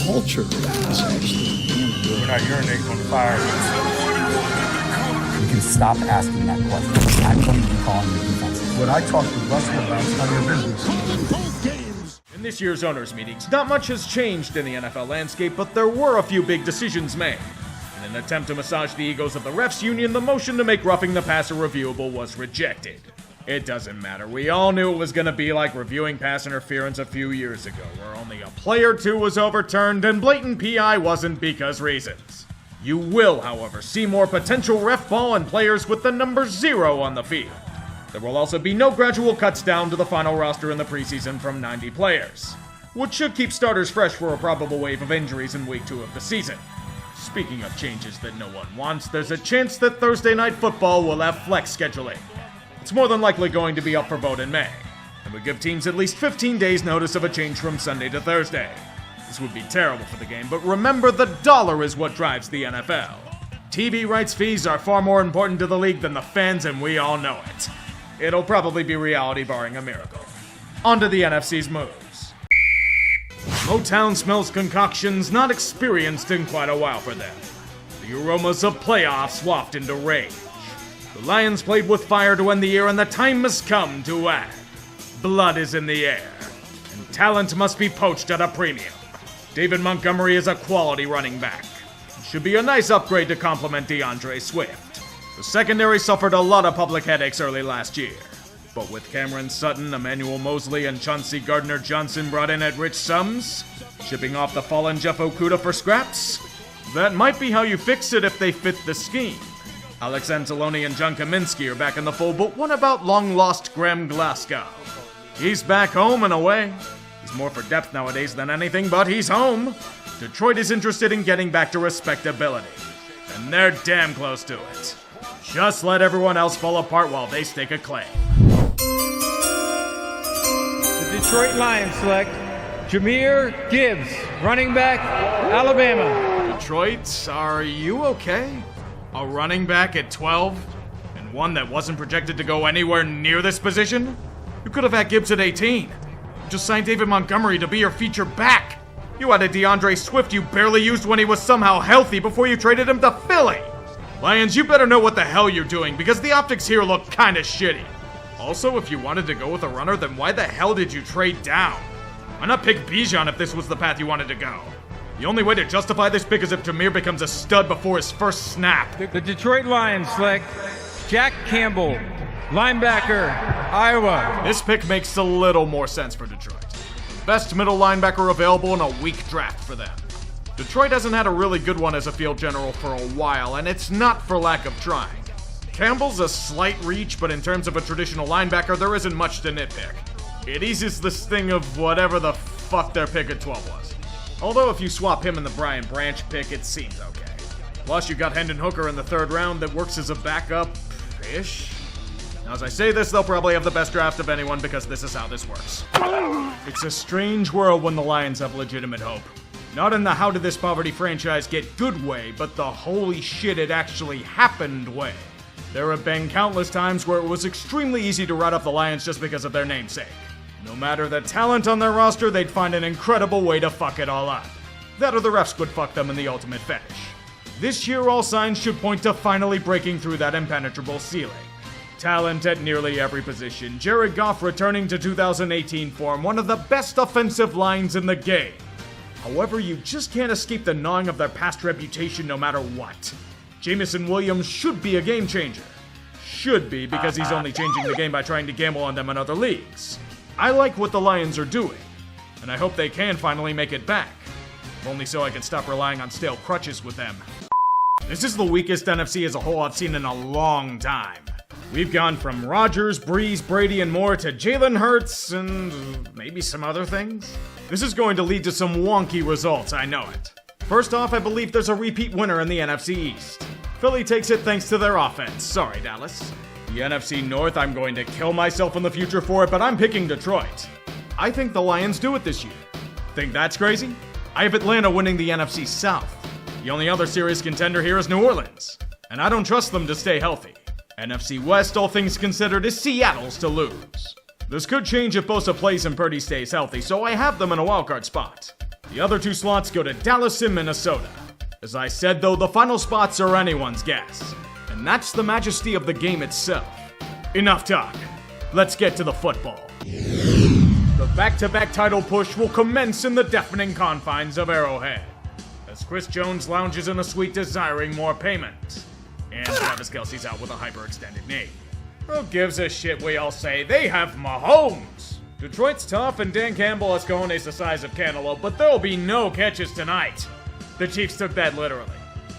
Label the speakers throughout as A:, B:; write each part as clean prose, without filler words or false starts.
A: culture is actually damn good.
B: We're not urinating on the fire.
C: You can stop asking that question. I'm going to be calling the defense.
B: What I talked to Russell about is none of your business.
D: In this year's owners' meetings, not much has changed in the NFL landscape, but there were a few big decisions made. In an attempt to massage the egos of the refs union, the motion to make roughing the passer reviewable was rejected. It doesn't matter. We all knew it was going to be like reviewing pass interference a few years ago, where only a play or two was overturned and blatant PI wasn't because reasons. You will, however, see more potential ref ball and players with the number 0 on the field. There will also be no gradual cuts down to the final roster in the preseason from 90 players, which should keep starters fresh for a probable wave of injuries in week 2 of the season. Speaking of changes that no one wants, there's a chance that Thursday Night Football will have flex scheduling. It's more than likely going to be up for vote in May, and would give teams at least 15 days notice of a change from Sunday to Thursday. This would be terrible for the game, but remember, the dollar is what drives the NFL. TV rights fees are far more important to the league than the fans, and we all know it. It'll probably be reality barring a miracle. On to the NFC's moves. Motown smells concoctions not experienced in quite a while for them. The aromas of playoffs waft into rage. The Lions played with fire to end the year, and the time has come to act. Blood is in the air, and talent must be poached at a premium. David Montgomery is a quality running back. It should be a nice upgrade to complement DeAndre Swift. The secondary suffered a lot of public headaches early last year, but with Cameron Sutton, Emmanuel Mosley, and Chauncey Gardner-Johnson brought in at rich sums, shipping off the fallen Jeff Okudah for scraps, that might be how you fix it if they fit the scheme. Alex Anzalone and John Kaminsky are back in the fold, but what about long-lost Graham Glasgow? He's back home and away. He's more for depth nowadays than anything, but he's home. Detroit is interested in getting back to respectability, and they're damn close to it. Just let everyone else fall apart while they stake a claim.
E: The Detroit Lions select Jahmyr Gibbs, running back, Alabama.
D: Detroit, are you okay? A running back at 12? And one that wasn't projected to go anywhere near this position? You could have had Gibbs at 18. Just signed David Montgomery to be your feature back. You had a DeAndre Swift you barely used when he was somehow healthy before you traded him to Philly. Lions, you better know what the hell you're doing, because the optics here look kinda shitty. Also, if you wanted to go with a runner, then why the hell did you trade down? Why not pick Bijan if this was the path you wanted to go? The only way to justify this pick is if Jahmyr becomes a stud before his first snap.
E: The Detroit Lions select Jack Campbell, linebacker, Iowa.
D: This pick makes a little more sense for Detroit. Best middle linebacker available in a weak draft for them. Detroit hasn't had a really good one as a field general for a while, and it's not for lack of trying. Campbell's a slight reach, but in terms of a traditional linebacker, there isn't much to nitpick. It eases the sting of whatever the fuck their pick at 12 was. Although if you swap him and the Brian Branch pick, it seems okay. Plus, you got Hendon Hooker in the 3rd round that works as a backup-ish. Now, as I say this, they'll probably have the best draft of anyone because this is how this works. It's a strange world when the Lions have legitimate hope. Not in the how did this poverty franchise get good way, but the holy shit it actually happened way. There have been countless times where it was extremely easy to write off the Lions just because of their namesake. No matter the talent on their roster, they'd find an incredible way to fuck it all up. That or the refs would fuck them in the ultimate fetish. This year, all signs should point to finally breaking through that impenetrable ceiling. Talent at nearly every position. Jared Goff returning to 2018 form, one of the best offensive lines in the game. However, you just can't escape the gnawing of their past reputation no matter what. Jamison Williams should be a game changer. Should be, because he's only changing the game by trying to gamble on them in other leagues. I like what the Lions are doing, and I hope they can finally make it back. If only so I can stop relying on stale crutches with them. This is the weakest NFC as a whole I've seen in a long time. We've gone from Rodgers, Breeze, Brady, and more to Jalen Hurts and maybe some other things. This is going to lead to some wonky results, I know it. First off, I believe there's a repeat winner in the NFC East. Philly takes it thanks to their offense. Sorry, Dallas. The NFC North, I'm going to kill myself in the future for it, but I'm picking Detroit. I think the Lions do it this year. Think that's crazy? I have Atlanta winning the NFC South. The only other serious contender here is New Orleans, and I don't trust them to stay healthy. NFC West, all things considered, is Seattle's to lose. This could change if Bosa plays and Purdy stays healthy, so I have them in a wildcard spot. The other 2 slots go to Dallas and Minnesota. As I said though, the final spots are anyone's guess. And that's the majesty of the game itself. Enough talk. Let's get to the football. The back-to-back title push will commence in the deafening confines of Arrowhead, as Chris Jones lounges in a suite desiring more payment. And Travis Kelce's out with a hyperextended knee. Who gives a shit, we all say? They have Mahomes! Detroit's tough and Dan Campbell has cojones the size of cantaloupe, but there'll be no catches tonight. The Chiefs took that literally.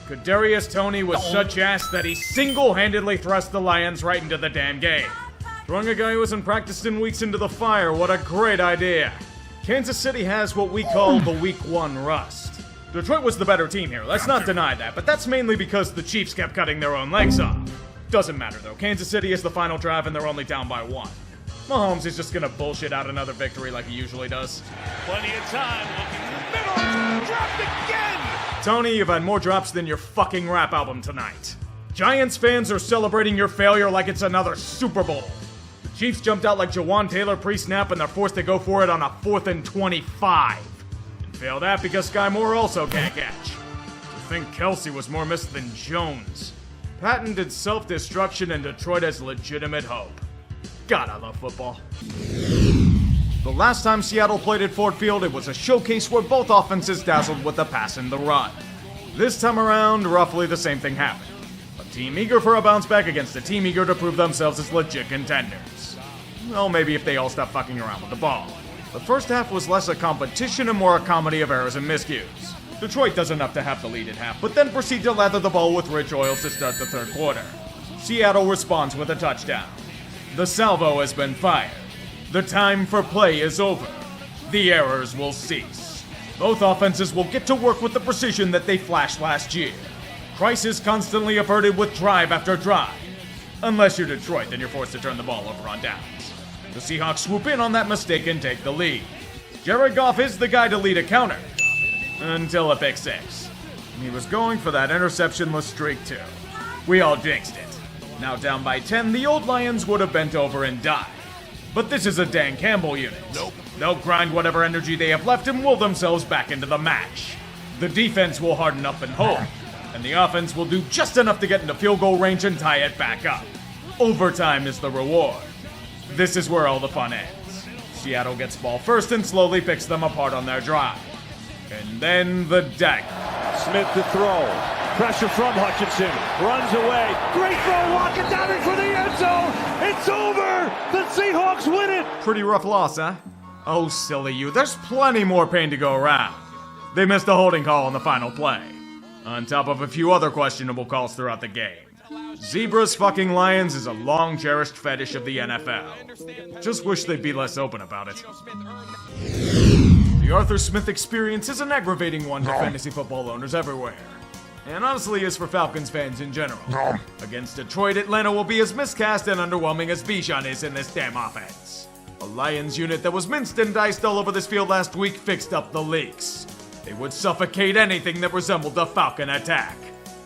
D: Kadarius Toney was such ass that he single-handedly thrust the Lions right into the damn game. Throwing a guy who hasn't practiced in weeks into the fire, what a great idea. Kansas City has what we call the Week 1 rust. Detroit was the better team here, let's not deny that, but that's mainly because the Chiefs kept cutting their own legs off. Doesn't matter though, Kansas City is the final drive and they're only down by 1. Mahomes is just gonna bullshit out another victory like he usually does.
F: Plenty of time, looking to the middle, dropped again!
D: Tony, you've had more drops than your fucking rap album tonight. Giants fans are celebrating your failure like it's another Super Bowl. The Chiefs jumped out like Jawan Taylor pre-snap and they're forced to go for it on a 4th and 25. And failed that because Sky Moore also can't catch. To think Kelce was more missed than Jones. Patented self-destruction and Detroit has legitimate hope. God, I love football. The last time Seattle played at Ford Field, it was a showcase where both offenses dazzled with the pass and the run. This time around, roughly the same thing happened. A team eager for a bounce back against a team eager to prove themselves as legit contenders. Well, maybe if they all stop fucking around with the ball. The first half was less a competition and more a comedy of errors and miscues. Detroit does enough to have the lead at half, but then proceed to lather the ball with rich oils to start the third quarter. Seattle responds with a touchdown. The salvo has been fired. The time for play is over. The errors will cease. Both offenses will get to work with the precision that they flashed last year. Crisis constantly averted with drive after drive. Unless you're Detroit, then you're forced to turn the ball over on downs. The Seahawks swoop in on that mistake and take the lead. Jared Goff is the guy to lead a counter. Until a pick six. He was going for that interceptionless streak too. We all jinxed it. Now down by 10, the old Lions would have bent over and died. But this is a Dan Campbell unit. Nope. They'll grind whatever energy they have left and will themselves back into the match. The defense will harden up and hold, and the offense will do just enough to get into field goal range and tie it back up. Overtime is the reward. This is where all the fun ends. Seattle gets ball first and slowly picks them apart on their drive. And then the dagger.
F: Smith to throw. Pressure from Hutchinson. Runs away. Great throw. Lockett down in for the end zone. It's over. The Seahawks win it.
D: Pretty rough loss, huh? Oh, silly you. There's plenty more pain to go around. They missed a holding call on the final play, on top of a few other questionable calls throughout the game. Zebras fucking Lions is a long-cherished fetish of the NFL. Just wish they'd be less open about it. The Arthur Smith experience is an aggravating one to fantasy football owners everywhere. And honestly is for Falcons fans in general. Against Detroit, Atlanta will be as miscast and underwhelming as Bijan is in this damn offense. A Lions unit that was minced and diced all over this field last week fixed up the leaks. They would suffocate anything that resembled a Falcon attack.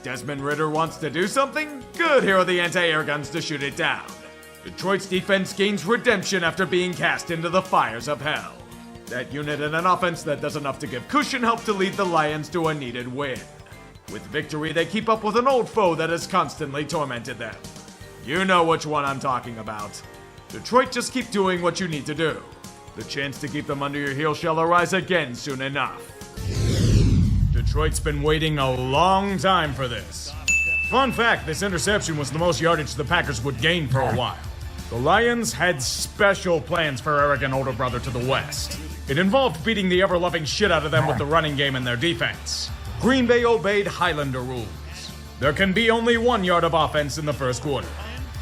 D: Desmond Ridder wants to do something? Good, here are the anti-air guns to shoot it down. Detroit's defense gains redemption after being cast into the fires of hell. That unit and an offense that does enough to give cushion help to lead the Lions to a needed win. With victory, they keep up with an old foe that has constantly tormented them. You know which one I'm talking about. Detroit, just keep doing what you need to do. The chance to keep them under your heel shall arise again soon enough. Detroit's been waiting a long time for this. Fun fact, this interception was the most yardage the Packers would gain for a while. The Lions had special plans for arrogant older brother to the west. It involved beating the ever-loving shit out of them with the running game and their defense. Green Bay obeyed Highlander rules. There can be only 1 yard of offense in the first quarter.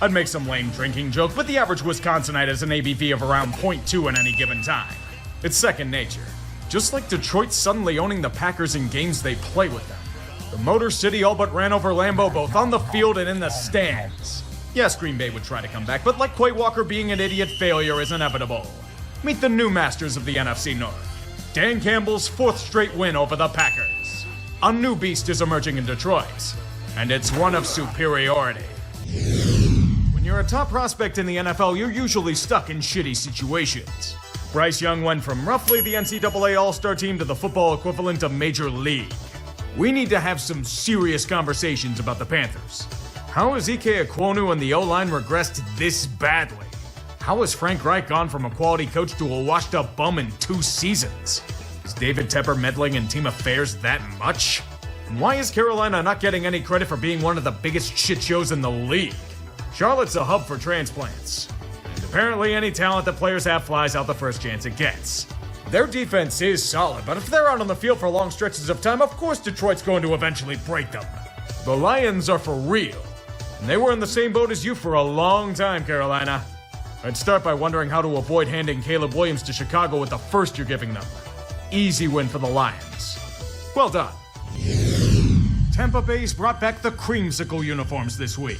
D: I'd make some lame drinking joke, but the average Wisconsinite has an ABV of around 0.2 in any given time. It's second nature. Just like Detroit suddenly owning the Packers in games they play with them. The Motor City all but ran over Lambeau both on the field and in the stands. Yes, Green Bay would try to come back, but like Quay Walker, being an idiot failure is inevitable. Meet the new masters of the NFC North. Dan Campbell's 4th straight win over the Packers. A new beast is emerging in Detroit, and it's one of superiority. When you're a top prospect in the NFL, you're usually stuck in shitty situations. Bryce Young went from roughly the NCAA All-Star team to the football equivalent of Major League. We need to have some serious conversations about the Panthers. How has Ike Ekwonu and the O-line regressed this badly? How has Frank Reich gone from a quality coach to a washed-up bum in 2 seasons? Is David Tepper meddling in team affairs that much? And why is Carolina not getting any credit for being one of the biggest shit shows in the league? Charlotte's a hub for transplants. And apparently any talent that players have flies out the first chance it gets. Their defense is solid, but if they're out on the field for long stretches of time, of course Detroit's going to eventually break them. The Lions are for real. And they were in the same boat as you for a long time, Carolina. I'd start by wondering how to avoid handing Caleb Williams to Chicago with the first you're giving them. Easy win for the Lions. Well done. Tampa Bay's brought back the creamsicle uniforms this week.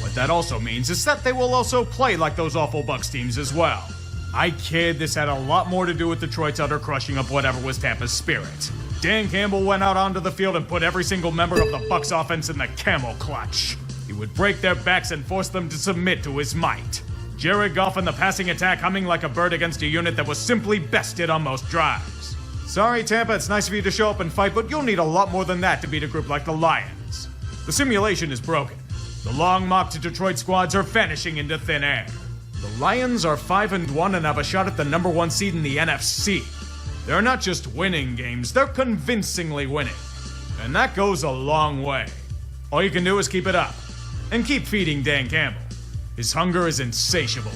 D: What that also means is that they will also play like those awful Bucs teams as well. I kid, this had a lot more to do with Detroit's utter crushing of whatever was Tampa's spirit. Dan Campbell went out onto the field and put every single member of the Bucs offense in the camel clutch. He would break their backs and force them to submit to his might. Jared Goff in the passing attack humming like a bird against a unit that was simply bested on most drives. Sorry, Tampa, it's nice of you to show up and fight, but you'll need a lot more than that to beat a group like the Lions. The simulation is broken. The long mock to Detroit squads are vanishing into thin air. The Lions are 5-1 and have a shot at the number 1 seed in the NFC. They're not just winning games, they're convincingly winning. And that goes a long way. All you can do is keep it up. And keep feeding Dan Campbell. His hunger is insatiable.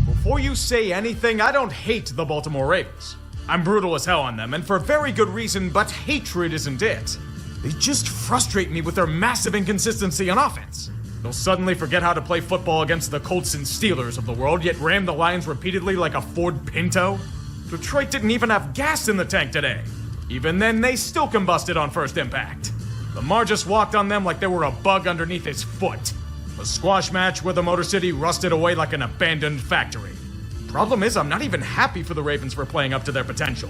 D: Before you say anything, I don't hate the Baltimore Ravens. I'm brutal as hell on them, and for very good reason, but hatred isn't it. They just frustrate me with their massive inconsistency on offense. They'll suddenly forget how to play football against the Colts and Steelers of the world, yet ram the Lions repeatedly like a Ford Pinto. Detroit didn't even have gas in the tank today. Even then, they still combusted on first impact. Lamar just walked on them like they were a bug underneath his foot. A squash match where the Motor City rusted away like an abandoned factory. Problem is, I'm not even happy for the Ravens for playing up to their potential.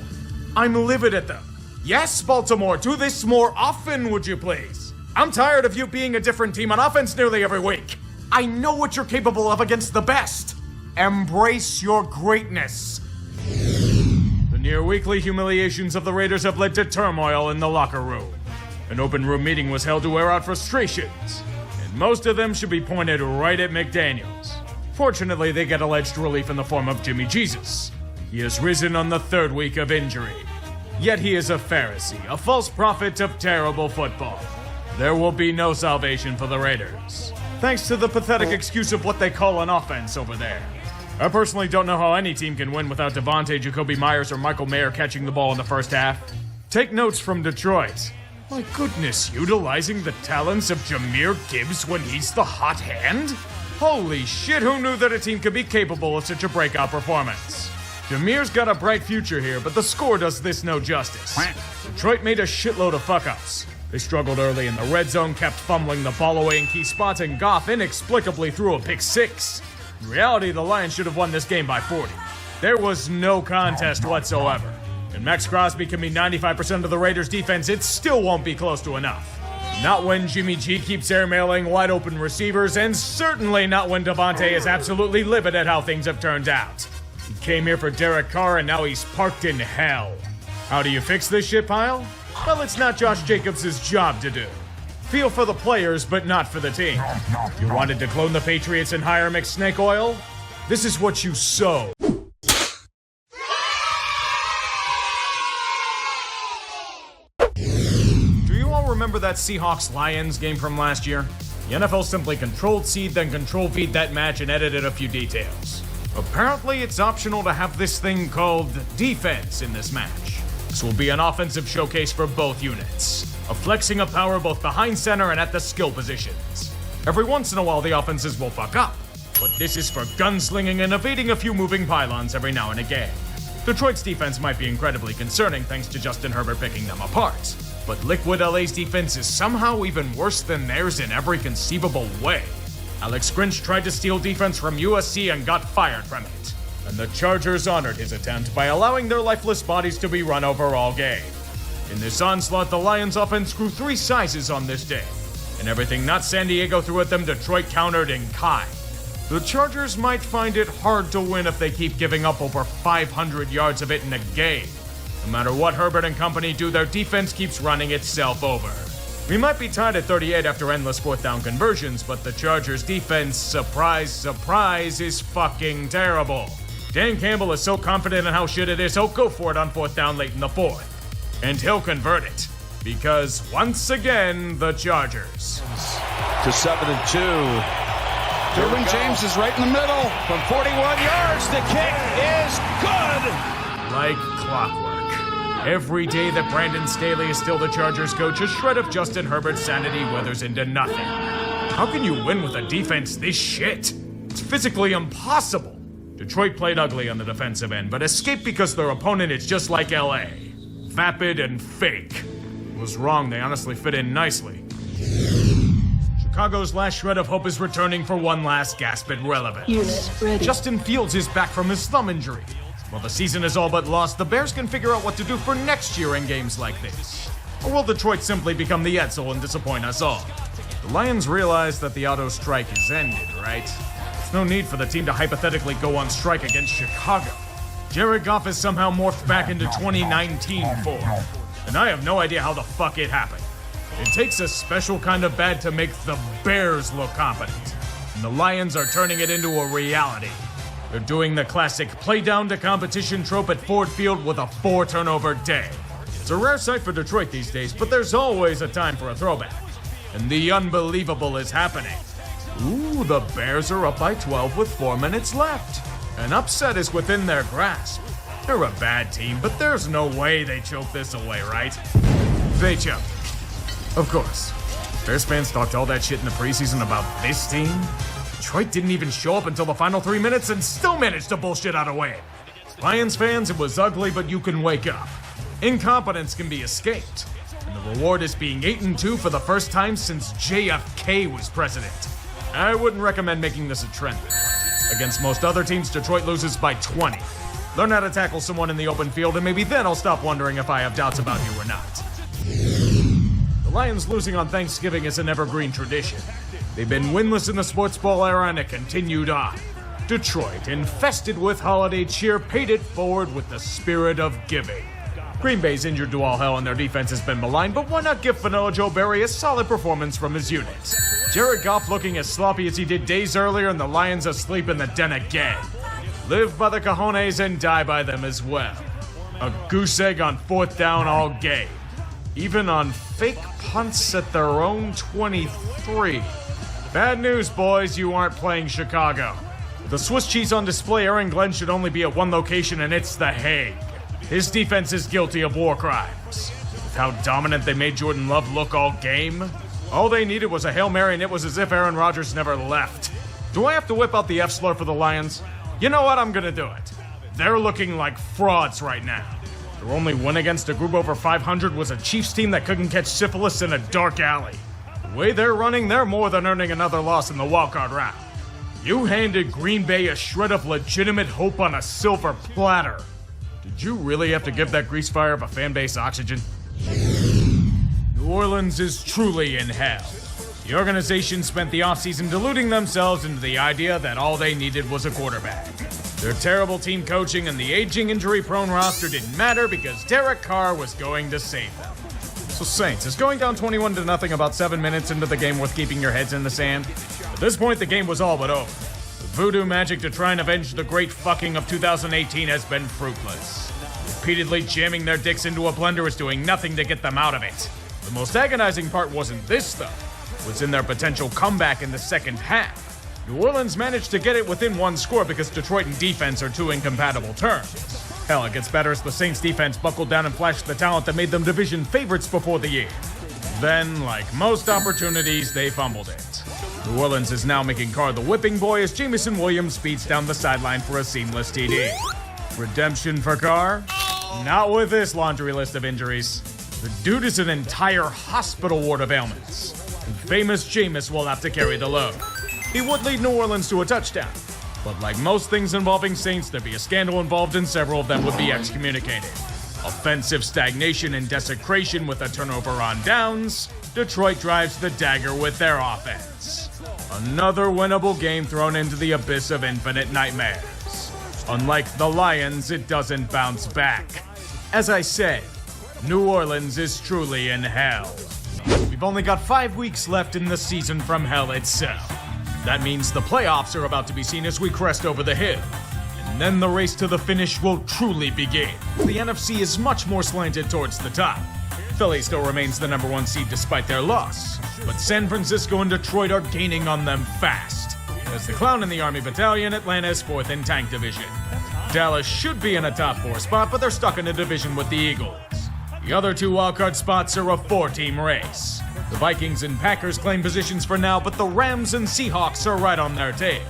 D: I'm livid at them. Yes, Baltimore, do this more often, would you please? I'm tired of you being a different team on offense nearly every week. I know what you're capable of against the best. Embrace your greatness. The near-weekly humiliations of the Raiders have led to turmoil in the locker room. An open room meeting was held to air out frustrations, and most of them should be pointed right at McDaniels. Fortunately, they get alleged relief in the form of Jimmy Jesus. He has risen on the 3rd week of injury. Yet he is a Pharisee, a false prophet of terrible football. There will be no salvation for the Raiders, thanks to the pathetic excuse of what they call an offense over there. I personally don't know how any team can win without Devontae, Jacoby Myers, or Michael Mayer catching the ball in the first half. Take notes from Detroit. My goodness, utilizing the talents of Jahmyr Gibbs when he's the hot hand? Holy shit, who knew that a team could be capable of such a breakout performance? Jahmyr's got a bright future here, but the score does this no justice. Detroit made a shitload of fuck-ups. They struggled early in the red zone, kept fumbling the ball away in key spots, and Goff inexplicably threw a pick 6. In reality, the Lions should have won this game by 40. There was no contest whatsoever. And Max Crosby can be 95% of the Raiders' defense, it still won't be close to enough. Not when Jimmy G keeps airmailing wide-open receivers, and certainly not when Devontae is absolutely livid at how things have turned out. He came here for Derek Carr, and now he's parked in hell. How do you fix this shit pile? Well, it's not Josh Jacobs' job to do. Feel for the players, but not for the team. You wanted to clone the Patriots and hire mixed snake oil? This is what you sow. Remember that Seahawks-Lions game from last year? The NFL simply Control-C, then Control-V that match and edited a few details. Apparently, it's optional to have this thing called defense in this match. This will be an offensive showcase for both units, a flexing of power both behind center and at the skill positions. Every once in a while, the offenses will fuck up, but this is for gunslinging and evading a few moving pylons every now and again. Detroit's defense might be incredibly concerning thanks to Justin Herbert picking them apart. But Liquid LA's defense is somehow even worse than theirs in every conceivable way. Alex Grinch tried to steal defense from USC and got fired from it. And the Chargers honored his attempt by allowing their lifeless bodies to be run over all game. In this onslaught, the Lions offense grew 3 sizes on this day. And everything not San Diego threw at them, Detroit countered in kind. The Chargers might find it hard to win if they keep giving up over 500 yards of it in a game. No matter what Herbert and company do, their defense keeps running itself over. We might be tied at 38 after endless fourth down conversions, but the Chargers defense, surprise, surprise, is fucking terrible. Dan Campbell is so confident in how shit it is, he'll go for it on fourth down late in the fourth. And he'll convert it. Because once again, the Chargers.
G: To 7-2. Derwin James is right in the middle. From 41 yards, the kick is good.
D: Like clockwork. Every day that Brandon Staley is still the Chargers coach, a shred of Justin Herbert's sanity weathers into nothing. How can you win with a defense this shit? It's physically impossible. Detroit played ugly on the defensive end, but escaped because their opponent is just like LA. Vapid and fake. Was wrong, they honestly fit in nicely. Chicago's last shred of hope is returning for one last gasp at relevance. Justin Fields is back from his thumb injury. While the season is all but lost, the Bears can figure out what to do for next year in games like this. Or will Detroit simply become the Edsel and disappoint us all? The Lions realize that the auto strike is ended, right? There's no need for the team to hypothetically go on strike against Chicago. Jared Goff is somehow morphed back into 2019 form. And I have no idea how the fuck it happened. It takes a special kind of bad to make the Bears look competent. And the Lions are turning it into a reality. They're doing the classic play down to competition trope at Ford Field with a 4-turnover day. It's a rare sight for Detroit these days, but there's always a time for a throwback. And the unbelievable is happening. Ooh, the Bears are up by 12 with 4 minutes left. An upset is within their grasp. They're a bad team, but there's no way they choke this away, right? They choke. Of course. Bears fans talked all that shit in the preseason about this team. Detroit didn't even show up until the final 3 minutes and still managed to bullshit out a win. Lions fans, it was ugly, but you can wake up. Incompetence can be escaped. And the reward is being 8-2 for the first time since JFK was president. I wouldn't recommend making this a trend. Against most other teams, Detroit loses by 20. Learn how to tackle someone in the open field, and maybe then I'll stop wondering if I have doubts about you or not. The Lions losing on Thanksgiving is an evergreen tradition. They've been winless in the Sportsball era, and it continued on. Detroit, infested with holiday cheer, paid it forward with the spirit of giving. Green Bay's injured to all hell and their defense has been maligned, but why not give Vanilla Joe Barry a solid performance from his unit? Jared Goff looking as sloppy as he did days earlier, and the Lions asleep in the den again. Live by the cojones and die by them as well. A goose egg on fourth down all game. Even on fake punts at their own 23. Bad news, boys, you aren't playing Chicago. With the Swiss cheese on display, Aaron Glenn should only be at one location, and it's The Hague. His defense is guilty of war crimes. With how dominant they made Jordan Love look all game, all they needed was a Hail Mary, and it was as if Aaron Rodgers never left. Do I have to whip out the F-slur for the Lions? You know what? I'm gonna do it. They're looking like frauds right now. Their only win against a group over 500 was a Chiefs team that couldn't catch syphilis in a dark alley. The way they're running, they're more than earning another loss in the wildcard round. You handed Green Bay a shred of legitimate hope on a silver platter. Did you really have to give that grease fire of a fan base oxygen? New Orleans is truly in hell. The organization spent the offseason deluding themselves into the idea that all they needed was a quarterback. Their terrible team coaching and the aging injury-prone roster didn't matter because Derek Carr was going to save them. So Saints, is going down 21-0 about 7 minutes into the game worth keeping your heads in the sand? At this point, the game was all but over. The voodoo magic to try and avenge the great fucking of 2018 has been fruitless. Repeatedly jamming their dicks into a blender is doing nothing to get them out of it. The most agonizing part wasn't this, though. It was in their potential comeback in the second half. New Orleans managed to get it within one score because Detroit and defense are two incompatible terms. Hell, it gets better as the Saints defense buckled down and flashed the talent that made them division favorites before the year. Then, like most opportunities, they fumbled it. New Orleans is now making Carr the whipping boy as Jameson Williams speeds down the sideline for a seamless TD. Redemption for Carr? Not with this laundry list of injuries. The dude is an entire hospital ward of ailments. And famous Jameis will have to carry the load. He would lead New Orleans to a touchdown. But like most things involving Saints, there'd be a scandal involved and several of them would be excommunicated. Offensive stagnation and desecration with a turnover on downs, Detroit drives the dagger with their offense. Another winnable game thrown into the abyss of infinite nightmares. Unlike the Lions, it doesn't bounce back. As I said, New Orleans is truly in hell. We've only got 5 weeks left in the season from hell itself. That means the playoffs are about to be seen as we crest over the hill. And then the race to the finish will truly begin. The NFC is much more slanted towards the top. Philly still remains the #1 seed despite their loss, but San Francisco and Detroit are gaining on them fast. As the Clown in the Army Battalion, Atlanta is 4th in Tank Division. Dallas should be in a top 4 spot, but they're stuck in a division with the Eagles. The other 2 wildcard spots are a 4-team race. The Vikings and Packers claim positions for now, but the Rams and Seahawks are right on their tail.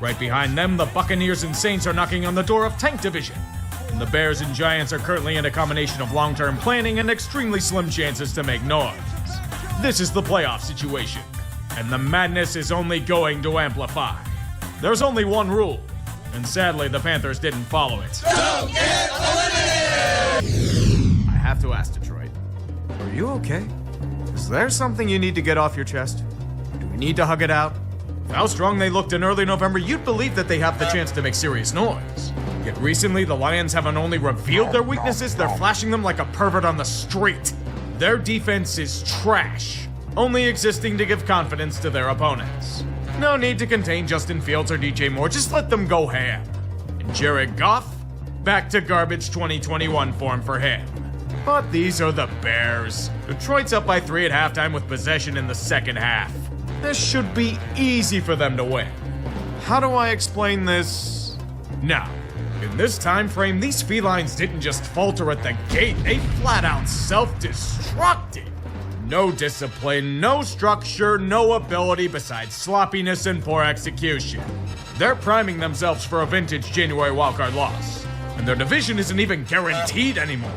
D: Right behind them, the Buccaneers and Saints are knocking on the door of Tank Division. And the Bears and Giants are currently in a combination of long-term planning and extremely slim chances to make noise. This is the playoff situation, and the madness is only going to amplify. There's only one rule, and sadly the Panthers didn't follow it.
H: Don't get eliminated!
D: I have to ask Detroit, are you okay? Is there something you need to get off your chest? Do we need to hug it out? How strong they looked in early November, you'd believe that they have the chance to make serious noise. Yet recently, the Lions haven't only revealed their weaknesses, they're flashing them like a pervert on the street. Their defense is trash, only existing to give confidence to their opponents. No need to contain Justin Fields or DJ Moore, just let them go ham. And Jared Goff? Back to garbage 2021 form for him. But these are the Bears. Detroit's up by 3 at halftime with possession in the second half. This should be easy for them to win. How do I explain this? Now, in this time frame, these felines didn't just falter at the gate, they flat out self-destructed. No discipline, no structure, no ability besides sloppiness and poor execution. They're priming themselves for a vintage January wildcard loss, and their division isn't even guaranteed anymore.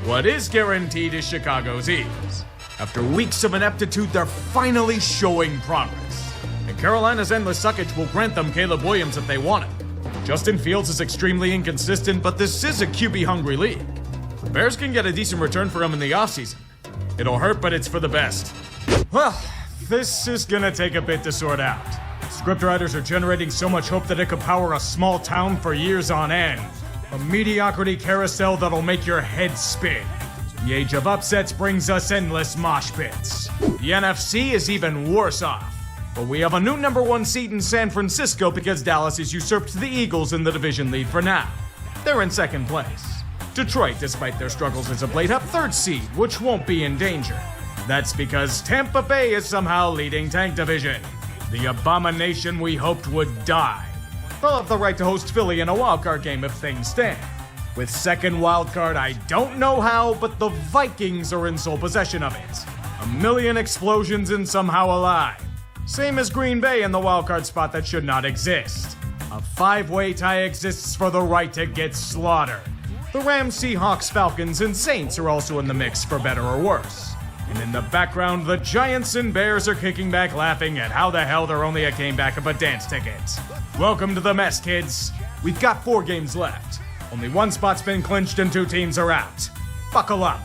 D: What is guaranteed is Chicago's ease. After weeks of ineptitude, they're finally showing progress. And Carolina's endless suckage will grant them Caleb Williams if they want it. Justin Fields is extremely inconsistent, but this is a QB-hungry league. The Bears can get a decent return for him in the offseason. It'll hurt, but it's for the best. Well, this is gonna take a bit to sort out. Scriptwriters are generating so much hope that it could power a small town for years on end. A mediocrity carousel that'll make your head spin. The age of upsets brings us endless mosh pits. The NFC is even worse off. But we have a new #1 seed in San Francisco because Dallas has usurped the Eagles in the division lead for now. They're in second place. Detroit, despite their struggles as of late, have 3rd seed, which won't be in danger. That's because Tampa Bay is somehow leading Tank Division. The abomination we hoped would die. They'll have the right to host Philly in a wildcard game if things stand. With second wildcard, I don't know how, but the Vikings are in sole possession of it. A million explosions and somehow alive. Same as Green Bay in the wildcard spot that should not exist. A 5-way tie exists for the right to get slaughtered. The Rams, Seahawks, Falcons, and Saints are also in the mix for better or worse. And in the background, the Giants and Bears are kicking back laughing at how the hell they're only a game back of a dance ticket. Welcome to the mess, kids. We've got 4 games left. Only 1 spot's been clinched and 2 teams are out. Buckle up.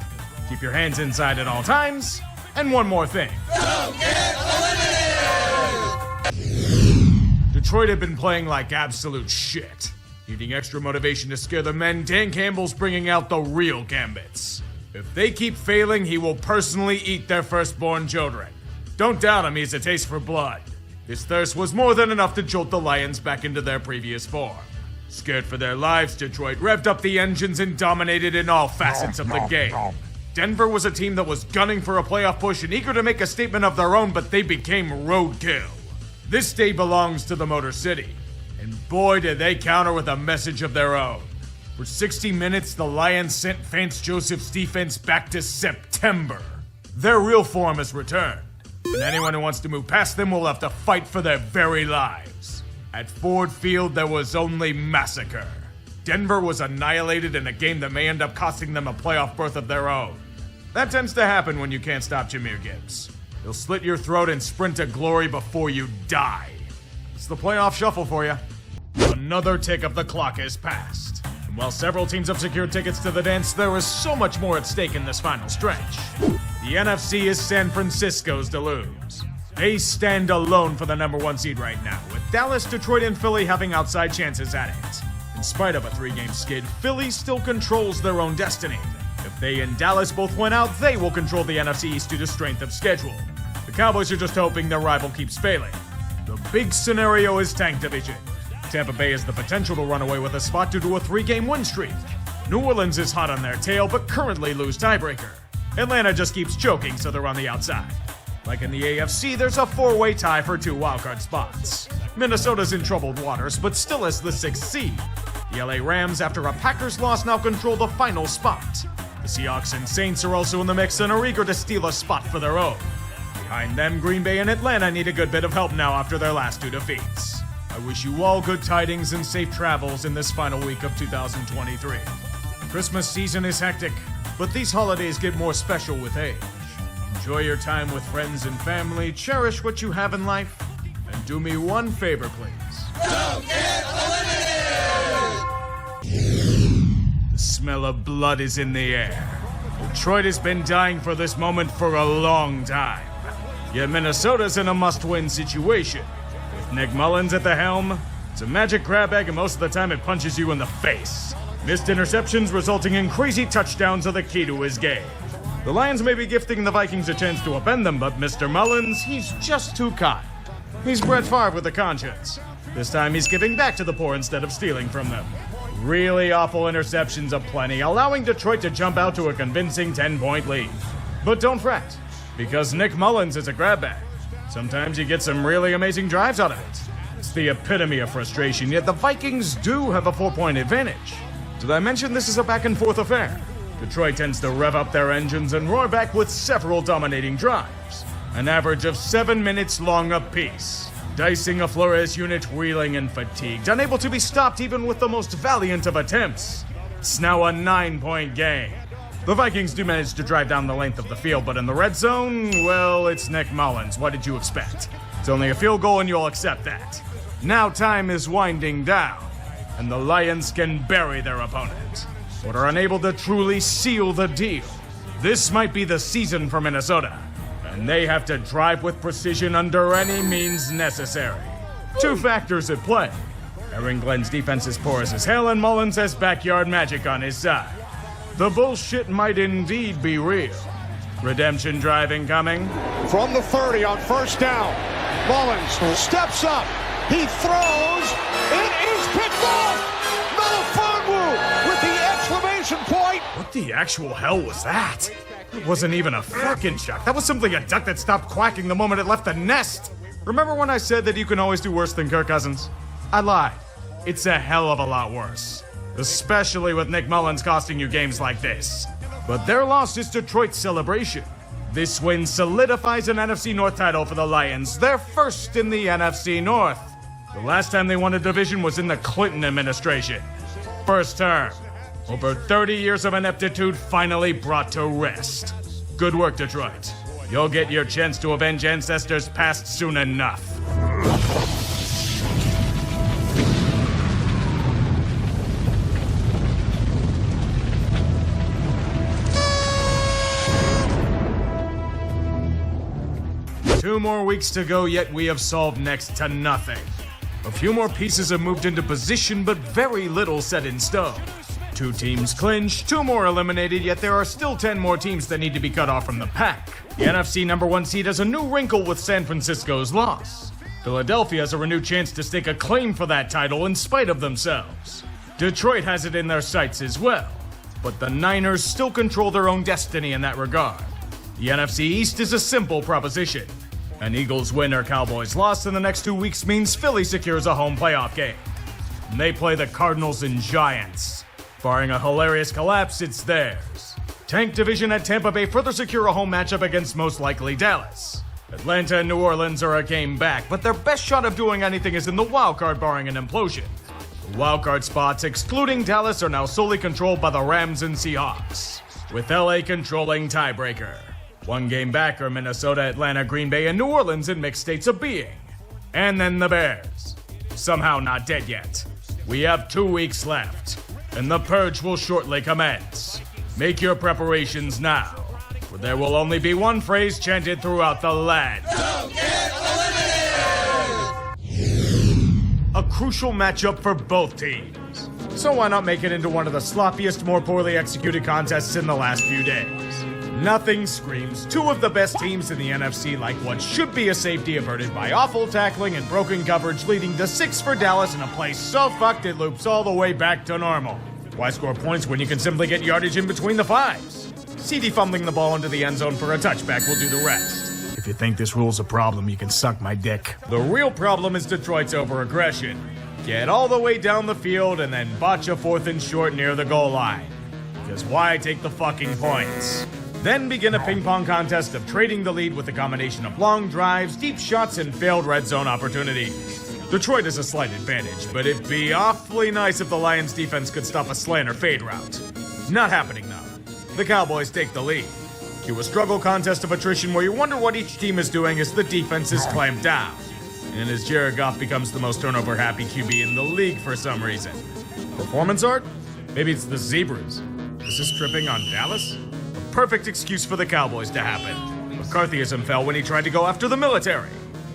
D: Keep your hands inside at all times. And one more thing.
H: Don't get eliminated!
D: Detroit have been playing like absolute shit. Needing extra motivation to scare the men, Dan Campbell's bringing out the real gambits. If they keep failing, he will personally eat their firstborn children. Don't doubt him, he has a taste for blood. His thirst was more than enough to jolt the Lions back into their previous form. Scared for their lives, Detroit revved up the engines and dominated in all facets of the game. Denver was a team that was gunning for a playoff push and eager to make a statement of their own, but they became roadkill. This day belongs to the Motor City, and boy did they counter with a message of their own. For 60 minutes, the Lions sent Vance Joseph's defense back to September. Their real form has returned, and anyone who wants to move past them will have to fight for their very lives. At Ford Field, there was only massacre. Denver was annihilated in a game that may end up costing them a playoff berth of their own. That tends to happen when you can't stop Jahmyr Gibbs. He'll slit your throat and sprint to glory before you die. It's the playoff shuffle for you. Another tick of the clock has passed. And while several teams have secured tickets to the dance, there is so much more at stake in this final stretch. The NFC is San Francisco's to lose. They stand alone for the number 1 seed right now, with Dallas, Detroit, and Philly having outside chances at it. In spite of a 3-game skid, Philly still controls their own destiny. If they and Dallas both win out, they will control the NFC East due to strength of schedule. The Cowboys are just hoping their rival keeps failing. The big scenario is tank division. Tampa Bay has the potential to run away with a spot due to a 3-game win streak. New Orleans is hot on their tail, but currently lose tiebreaker. Atlanta just keeps choking, so they're on the outside. Like in the AFC, there's a 4-way tie for 2 wildcard spots. Minnesota's in troubled waters, but still has the 6th seed. The LA Rams, after a Packers loss, now control the final spot. The Seahawks and Saints are also in the mix and are eager to steal a spot for their own. Behind them, Green Bay and Atlanta need a good bit of help now after their last 2 defeats. I wish you all good tidings and safe travels in this final week of 2023. Christmas season is hectic, but these holidays get more special with age. Enjoy your time with friends and family, cherish what you have in life, and do me one favor, please.
H: Don't get eliminated!
D: The smell of blood is in the air. Detroit has been dying for this moment for a long time. Yet Minnesota's in a must-win situation. With Nick Mullins at the helm, it's a magic grab bag and most of the time it punches you in the face. Missed interceptions resulting in crazy touchdowns are the key to his game. The Lions may be gifting the Vikings a chance to upend them, but Mr. Mullins, he's just too kind. He's Brett Favre with a conscience. This time he's giving back to the poor instead of stealing from them. Really awful interceptions aplenty, allowing Detroit to jump out to a convincing 10-point lead. But don't fret, because Nick Mullins is a grab bag. Sometimes you get some really amazing drives out of it. It's the epitome of frustration, yet the Vikings do have a 4-point advantage. Did I mention this is a back-and-forth affair? Detroit tends to rev up their engines and roar back with several dominating drives, an average of 7 minutes long apiece, dicing a Flores unit wheeling and fatigued, unable to be stopped even with the most valiant of attempts. It's now a 9-point game. The Vikings do manage to drive down the length of the field, but in the red zone, well, it's Nick Mullins. What did you expect? It's only a field goal and you'll accept that. Now time is winding down, and the Lions can bury their opponent, but are unable to truly seal the deal. This might be the season for Minnesota, and they have to drive with precision under any means necessary. 2 factors at play. Aaron Glenn's defense is porous as hell, and Mullins has backyard magic on his side. The bullshit might indeed be real. Redemption drive incoming.
F: From the 30 on 1st down. Mullins steps up. He throws. It is picked off. Melifonwu with the exclamation point.
D: What the actual hell was that? It wasn't even a fucking shot. That was simply a duck that stopped quacking the moment it left the nest. Remember when I said that you can always do worse than Kirk Cousins? I lied. It's a hell of a lot worse. Especially with Nick Mullins costing you games like this. But their loss is Detroit's celebration. This win solidifies an NFC North title for the Lions, their first in the NFC North. The last time they won a division was in the Clinton administration. First term. Over 30 years of ineptitude finally brought to rest. Good work, Detroit. You'll get your chance to avenge ancestors past soon enough. 2 more weeks to go, yet we have solved next to nothing. A few more pieces have moved into position, but very little set in stone. 2 teams clinched, 2 more eliminated, yet there are still 10 more teams that need to be cut off from the pack. The NFC number 1 seed has a new wrinkle with San Francisco's loss. Philadelphia has a renewed chance to stake a claim for that title in spite of themselves. Detroit has it in their sights as well, but the Niners still control their own destiny in that regard. The NFC East is a simple proposition. An Eagles win or Cowboys loss in the next 2 weeks means Philly secures a home playoff game. And they play the Cardinals and Giants. Barring a hilarious collapse, it's theirs. Tank division at Tampa Bay further secure a home matchup against most likely Dallas. Atlanta and New Orleans are a game back, but their best shot of doing anything is in the wildcard barring an implosion. The wildcard spots, excluding Dallas, are now solely controlled by the Rams and Seahawks, with LA controlling tiebreaker. 1 game back are Minnesota, Atlanta, Green Bay, and New Orleans in mixed states of being. And then the Bears. Somehow not dead yet. We have 2 weeks left. and the purge will shortly commence. Make your preparations now, for there will only be one phrase chanted throughout the land.
H: Don't get eliminated!
D: A crucial matchup for both teams. So why not make it into one of the sloppiest, more poorly executed contests in the last few days? Nothing screams two of the best teams in the NFC like what should be a safety averted by awful tackling and broken coverage, leading to 6 for Dallas in a play so fucked it loops all the way back to normal. Why score points when you can simply get yardage in between the fives? CD fumbling the ball into the end zone for a touchback will do the rest. If you think this rule's a problem, you can suck my dick. The real problem is Detroit's over-aggression. Get all the way down the field and then botch a 4th and short near the goal line. Because why take the fucking points? Then begin a ping-pong contest of trading the lead with a combination of long drives, deep shots, and failed red zone opportunities. Detroit has a slight advantage, but it'd be awfully nice if the Lions' defense could stop a slant or fade route. Not happening, though. The Cowboys take the lead. Cue a struggle contest of attrition where you wonder what each team is doing as the defense is clamped down. And as Jared Goff becomes the most turnover-happy QB in the league for some reason. Performance art? Maybe it's the Zebras. Is this tripping on Dallas? A perfect excuse for the Cowboys to happen. McCarthyism fell when he tried to go after the military.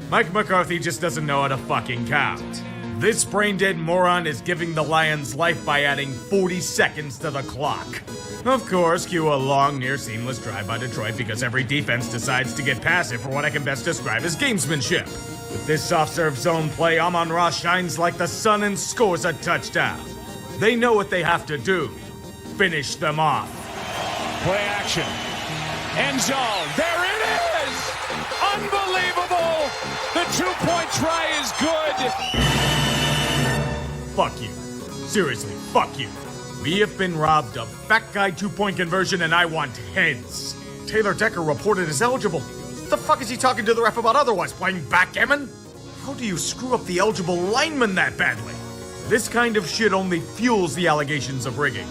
D: Mike McCarthy just doesn't know how to fucking count. This brain-dead moron is giving the Lions life by adding 40 seconds to the clock. Of course, cue a long, near-seamless drive by Detroit because every defense decides to get passive for what I can best describe as gamesmanship. With this soft-serve zone play, Amon-Ra shines like the sun and scores a touchdown. They know what they have to do. Finish them off.
G: Play action. End zone. There it is! Unbelievable! The 2-point try is good!
D: Fuck you. Seriously, fuck you. We have been robbed of fat guy 2-point conversion and I want heads. Taylor Decker reported as eligible. What the fuck is he talking to the ref about otherwise? Playing backgammon? How do you screw up the eligible lineman that badly? This kind of shit only fuels the allegations of rigging.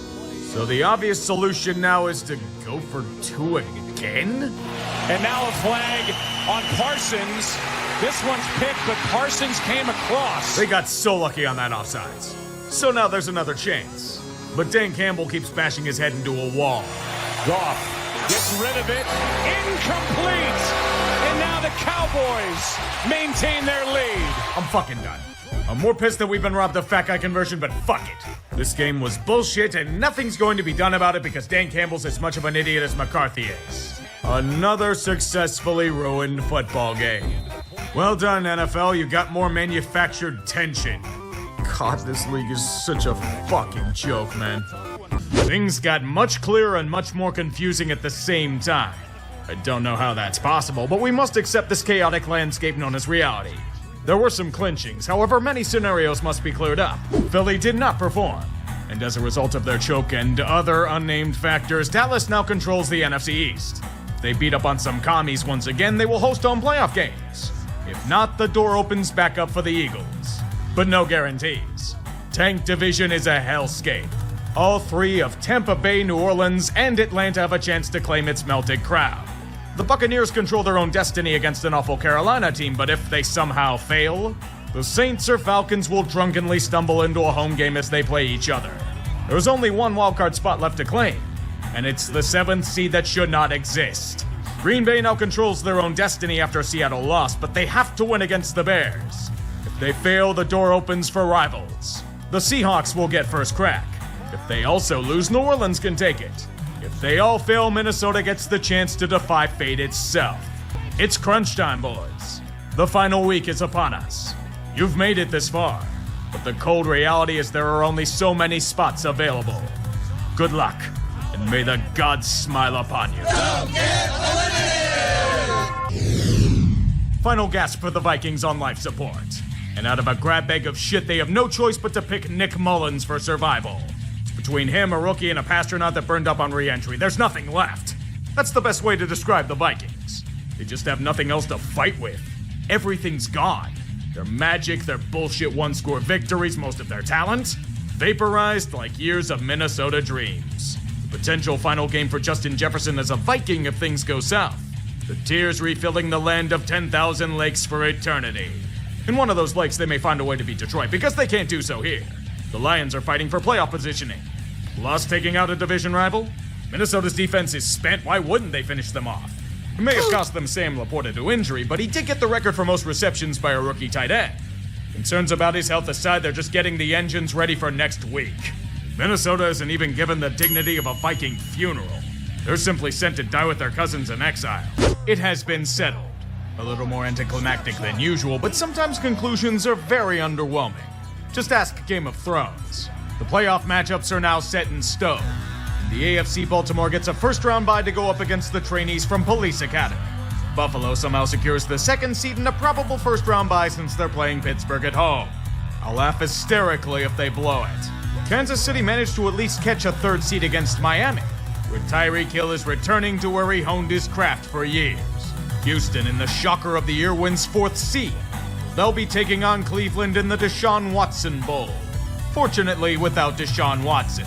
D: So the obvious solution now is to go for 2 again?
G: And now a flag on Parsons. This one's picked, but Parsons came across.
D: They got so lucky on that offsides. So now there's another chance. But Dan Campbell keeps bashing his head into a wall.
G: Goff gets rid of it. Incomplete. And now the Cowboys maintain their lead.
D: I'm fucking done. I'm more pissed that we've been robbed of fat guy conversion, but fuck it. This game was bullshit and nothing's going to be done about it because Dan Campbell's as much of an idiot as McCarthy is. Another successfully ruined football game. Well done, NFL. You got more manufactured tension. God, this league is such a fucking joke, man. Things got much clearer and much more confusing at the same time. I don't know how that's possible, but we must accept this chaotic landscape known as reality. There were some clinchings, however, many scenarios must be cleared up. Philly did not perform, and as a result of their choke and other unnamed factors, Dallas now controls the NFC East. If they beat up on some commies once again, they will host home playoff games. If not, the door opens back up for the Eagles. But no guarantees. Tank Division is a hellscape. All 3 of Tampa Bay, New Orleans, and Atlanta have a chance to claim its melted crown. The Buccaneers control their own destiny against an awful Carolina team, but if they somehow fail, the Saints or Falcons will drunkenly stumble into a home game as they play each other. There's only one wildcard spot left to claim, and it's the 7th seed that should not exist. Green Bay now controls their own destiny after Seattle lost, but they have to win against the Bears. If they fail, the door opens for rivals. The Seahawks will get first crack. If they also lose, New Orleans can take it. If they all fail, Minnesota gets the chance to defy fate itself. It's crunch time, boys. The final week is upon us. You've made it this far, but the cold reality is there are only so many spots available. Good luck, and may the gods smile upon you.
H: Don't get eliminated!
D: Final gasp for the Vikings on life support. And out of a grab bag of shit, they have no choice but to pick Nick Mullins for survival. Between him, a rookie, and a Pasternaut that burned up on re-entry, there's nothing left. That's the best way to describe the Vikings. They just have nothing else to fight with. Everything's gone. Their magic, their bullshit one-score victories, most of their talent, vaporized like years of Minnesota dreams. The potential final game for Justin Jefferson as a Viking if things go south. The tears refilling the land of 10,000 lakes for eternity. In one of those lakes, they may find a way to beat Detroit because they can't do so here. The Lions are fighting for playoff positioning. Plus, taking out a division rival? Minnesota's defense is spent. Why wouldn't they finish them off? It may have cost them Sam Laporta to injury, but he did get the record for most receptions by a rookie tight end. Concerns about his health aside, they're just getting the engines ready for next week. Minnesota isn't even given the dignity of a Viking funeral. They're simply sent to die with their cousins in exile. It has been settled. A little more anticlimactic than usual, but sometimes conclusions are very underwhelming. Just ask Game of Thrones. The playoff matchups are now set in stone. In the AFC, Baltimore gets a first-round bye to go up against the trainees from Police Academy. Buffalo somehow secures the second seed and a probable first-round bye since they're playing Pittsburgh at home. I'll laugh hysterically if they blow it. Kansas City managed to at least catch a third seed against Miami, where Tyreek Hill is returning to where he honed his craft for years. Houston, in the shocker of the year, wins fourth seed. They'll be taking on Cleveland in the Deshaun Watson Bowl. Fortunately, without Deshaun Watson.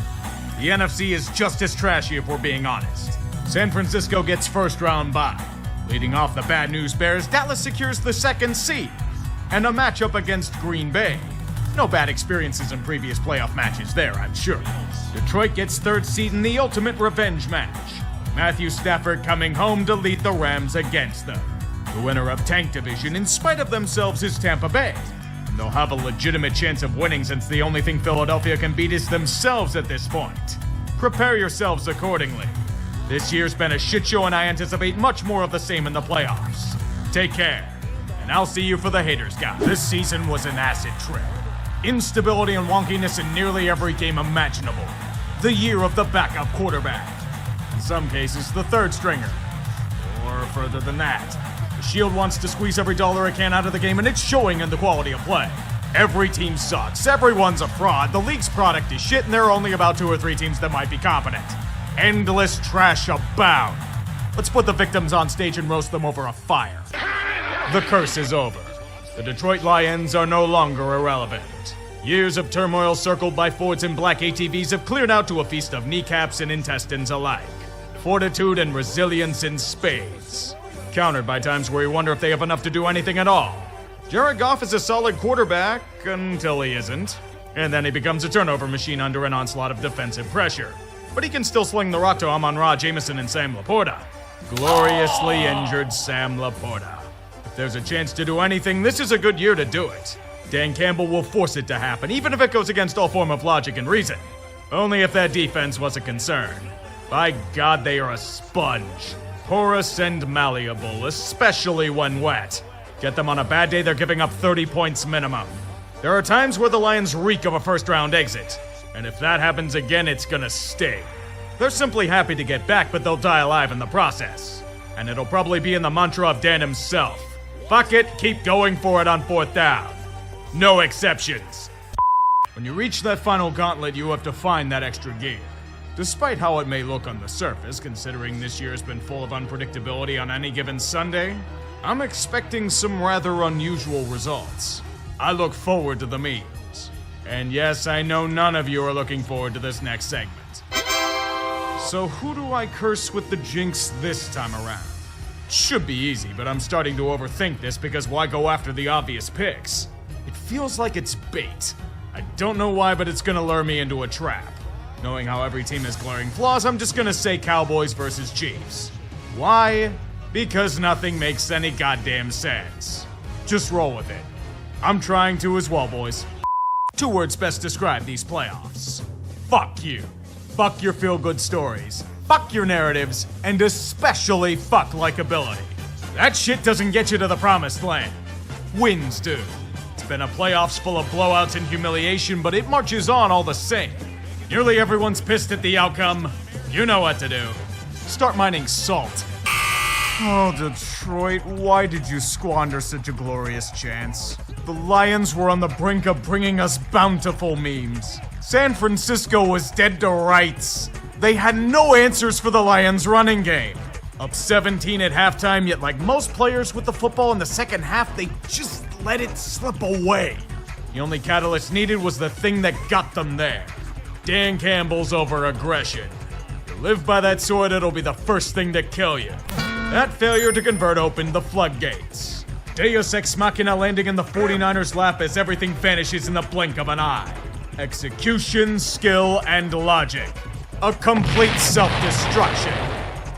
D: The NFC is just as trashy if we're being honest. San Francisco gets first-round bye. Leading off the bad news bears, Dallas secures the second seed and a matchup against Green Bay. No bad experiences in previous playoff matches there, I'm sure. Detroit gets third seed in the ultimate revenge match. Matthew Stafford coming home to lead the Rams against them. The winner of Tank Division, in spite of themselves, is Tampa Bay. And they'll have a legitimate chance of winning since the only thing Philadelphia can beat is themselves at this point. Prepare yourselves accordingly. This year's been a shit show and I anticipate much more of the same in the playoffs. Take care, and I'll see you for the haters, guys. This season was an acid trip. Instability and wonkiness in nearly every game imaginable. The year of the backup quarterback. In some cases, the third stringer. Or further than that. The Shield wants to squeeze every dollar it can out of the game, and it's showing in the quality of play. Every team sucks, everyone's a fraud, the league's product is shit, and there are only about 2 or 3 teams that might be competent. Endless trash abound. Let's put the victims on stage and roast them over a fire. The curse is over. The Detroit Lions are no longer irrelevant. Years of turmoil circled by Fords and black ATVs have cleared out to a feast of kneecaps and intestines alike. Fortitude and resilience in spades. Countered by times where you wonder if they have enough to do anything at all. Jared Goff is a solid quarterback until he isn't. And then he becomes a turnover machine under an onslaught of defensive pressure. But he can still sling the rock to Amon-Ra, Jameson, and Sam Laporta. Gloriously injured Sam Laporta. If there's a chance to do anything, this is a good year to do it. Dan Campbell will force it to happen, even if it goes against all form of logic and reason. Only if that defense was a concern. By God, they are a sponge. Porous and malleable, especially when wet. Get them on a bad day, they're giving up 30 points minimum. There are times where the Lions reek of a first-round exit. And if that happens again, it's gonna sting. They're simply happy to get back, but they'll die alive in the process. And it'll probably be in the mantra of Dan himself. Fuck it, keep going for it on 4th down. No exceptions. When you reach that final gauntlet, you have to find that extra gear. Despite how it may look on the surface, considering this year has been full of unpredictability on any given Sunday, I'm expecting some rather unusual results. I look forward to the memes. And yes, I know none of you are looking forward to this next segment. So who do I curse with the jinx this time around? Should be easy, but I'm starting to overthink this because why go after the obvious picks? It feels like it's bait. I don't know why, but it's gonna lure me into a trap. Knowing how every team has glaring flaws, I'm just gonna say Cowboys versus Chiefs. Why? Because nothing makes any goddamn sense. Just roll with it. I'm trying to as well, boys. 2 words best describe these playoffs. Fuck you. Fuck your feel-good stories. Fuck your narratives. And especially fuck likability. That shit doesn't get you to the promised land. Wins do. It's been a playoffs full of blowouts and humiliation, but it marches on all the same. Nearly everyone's pissed at the outcome. You know what to do. Start mining salt. Oh, Detroit, why did you squander such a glorious chance? The Lions were on the brink of bringing us bountiful memes. San Francisco was dead to rights. They had no answers for the Lions' running game. Up 17 at halftime, yet like most players with the football in the second half, they just let it slip away. The only catalyst needed was the thing that got them there. Dan Campbell's over-aggression. You live by that sword, it'll be the first thing to kill you. That failure to convert opened the floodgates. Deus Ex Machina landing in the 49ers' lap as everything vanishes in the blink of an eye. Execution, skill, and logic. A complete self-destruction.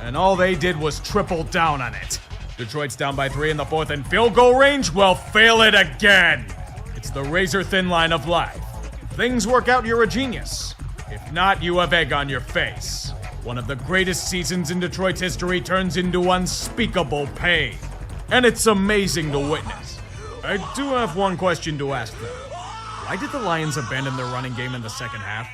D: And all they did was triple down on it. Detroit's down by 3 in the 4th and field goal range? Well, fail it again. It's the razor-thin line of life. If things work out, you're a genius. If not, you have egg on your face. One of the greatest seasons in Detroit's history turns into unspeakable pain. And it's amazing to witness. I do have one question to ask though. Why did the Lions abandon their running game in the second half?